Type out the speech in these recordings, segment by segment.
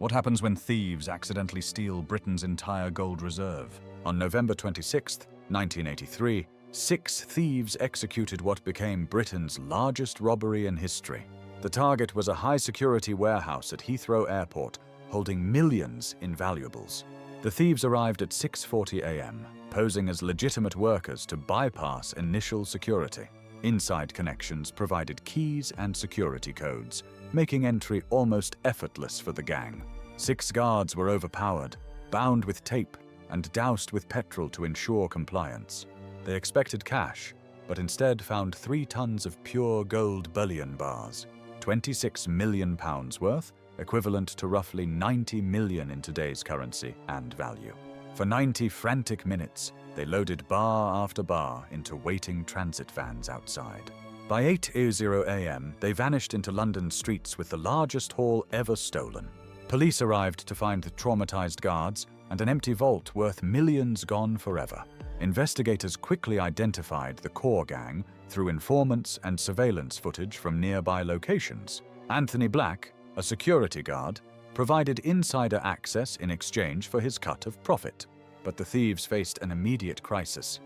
What happens when thieves accidentally steal Britain's entire gold reserve? On November 26, 1983, 6 thieves executed what became Britain's largest robbery in history. The target was a high-security warehouse at Heathrow Airport, holding millions in valuables. The thieves arrived at 6:40 a.m., posing as legitimate workers to bypass initial security. Inside connections provided keys and security codes, making entry almost effortless for the gang. 6 guards were overpowered, bound with tape, and doused with petrol to ensure compliance. They expected cash, but instead found 3 tons of pure gold bullion bars, £26 million worth, equivalent to roughly 90 million in today's currency and value. For 90 frantic minutes, they loaded bar after bar into waiting transit vans outside. By 8:00 a.m., they vanished into London's streets with the largest haul ever stolen. Police arrived to find the traumatized guards and an empty vault worth millions gone forever. Investigators quickly identified the core gang through informants and surveillance footage from nearby locations. Anthony Black, a security guard, provided insider access in exchange for his cut of profit. But the thieves faced an immediate crisis.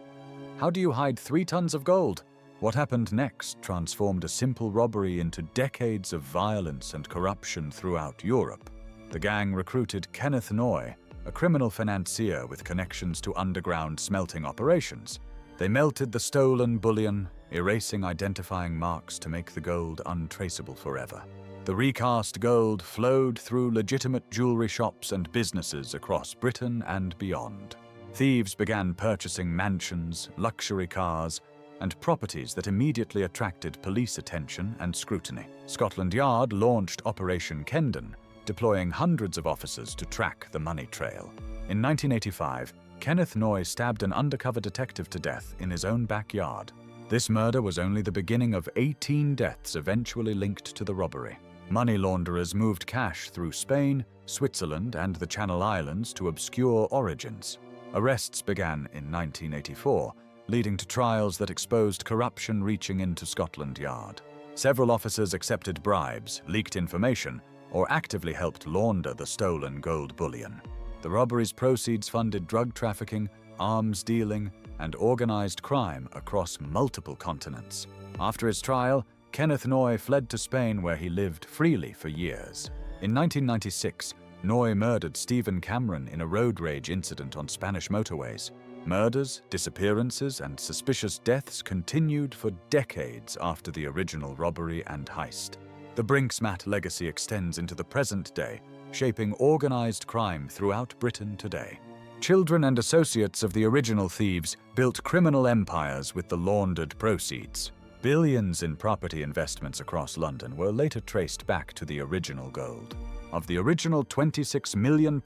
How do you hide 3 tons of gold? What happened next transformed a simple robbery into decades of violence and corruption throughout Europe. The gang recruited Kenneth Noy, a criminal financier with connections to underground smelting operations. They melted the stolen bullion, erasing identifying marks to make the gold untraceable forever. The recast gold flowed through legitimate jewelry shops and businesses across Britain and beyond. Thieves began purchasing mansions, luxury cars, and properties that immediately attracted police attention and scrutiny. Scotland Yard launched Operation Kendon, deploying hundreds of officers to track the money trail. In 1985, Kenneth Noy stabbed an undercover detective to death in his own backyard. This murder was only the beginning of 18 deaths eventually linked to the robbery. Money launderers moved cash through Spain, Switzerland, and the Channel Islands to obscure origins. Arrests began in 1984, leading to trials that exposed corruption reaching into Scotland Yard. Several officers accepted bribes, leaked information, or actively helped launder the stolen gold bullion. The robbery's proceeds funded drug trafficking, arms dealing, and organized crime across multiple continents. After his trial, Kenneth Noy fled to Spain, where he lived freely for years. In 1996, Noy murdered Stephen Cameron in a road rage incident on Spanish motorways. Murders, disappearances, and suspicious deaths continued for decades after the original robbery and heist. The Brinksmat legacy extends into the present day, shaping organized crime throughout Britain today. Children and associates of the original thieves built criminal empires with the laundered proceeds. Billions in property investments across London were later traced back to the original gold. Of the original £26 million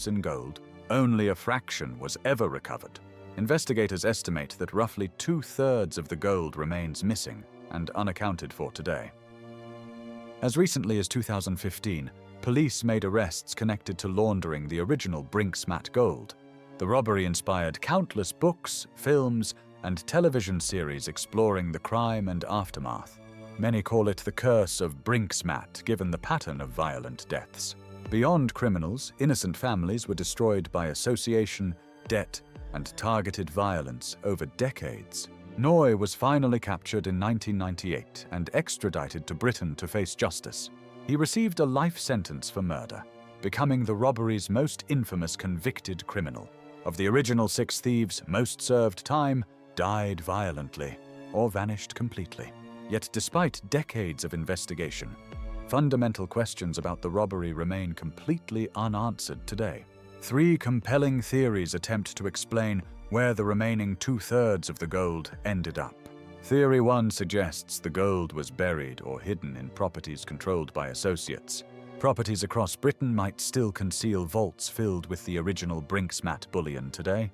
in gold, only a fraction was ever recovered. Investigators estimate that roughly 2/3 of the gold remains missing and unaccounted for today. As recently as 2015, police made arrests connected to laundering the original Brinksmat gold. The robbery inspired countless books, films, and television series exploring the crime and aftermath. Many call it the curse of Brinksmat, given the pattern of violent deaths. Beyond criminals, innocent families were destroyed by association, debt, and targeted violence over decades. Noy was finally captured in 1998 and extradited to Britain to face justice. He received a life sentence for murder, becoming the robbery's most infamous convicted criminal. Of the original 6 thieves, most served time, died violently, or vanished completely. Yet despite decades of investigation, fundamental questions about the robbery remain completely unanswered today. 3 compelling theories attempt to explain where the remaining 2/3 of the gold ended up. Theory 1 suggests the gold was buried or hidden in properties controlled by associates. Properties across Britain might still conceal vaults filled with the original Brinksmat bullion today.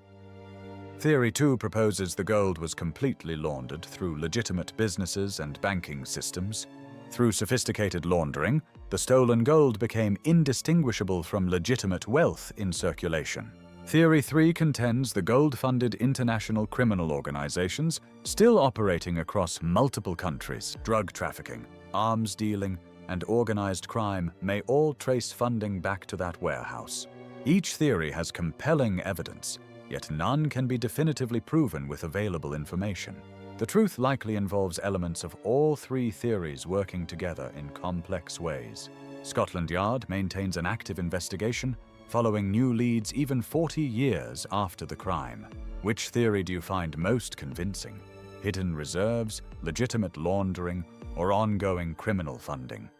Theory 2 proposes the gold was completely laundered through legitimate businesses and banking systems. Through sophisticated laundering, the stolen gold became indistinguishable from legitimate wealth in circulation. Theory 3 contends the gold-funded international criminal organizations, still operating across multiple countries, drug trafficking, arms dealing, and organized crime may all trace funding back to that warehouse. Each theory has compelling evidence, yet none can be definitively proven with available information. The truth likely involves elements of all three theories working together in complex ways. Scotland Yard maintains an active investigation, following new leads even 40 years after the crime. Which theory do you find most convincing? Hidden reserves, legitimate laundering, or ongoing criminal funding?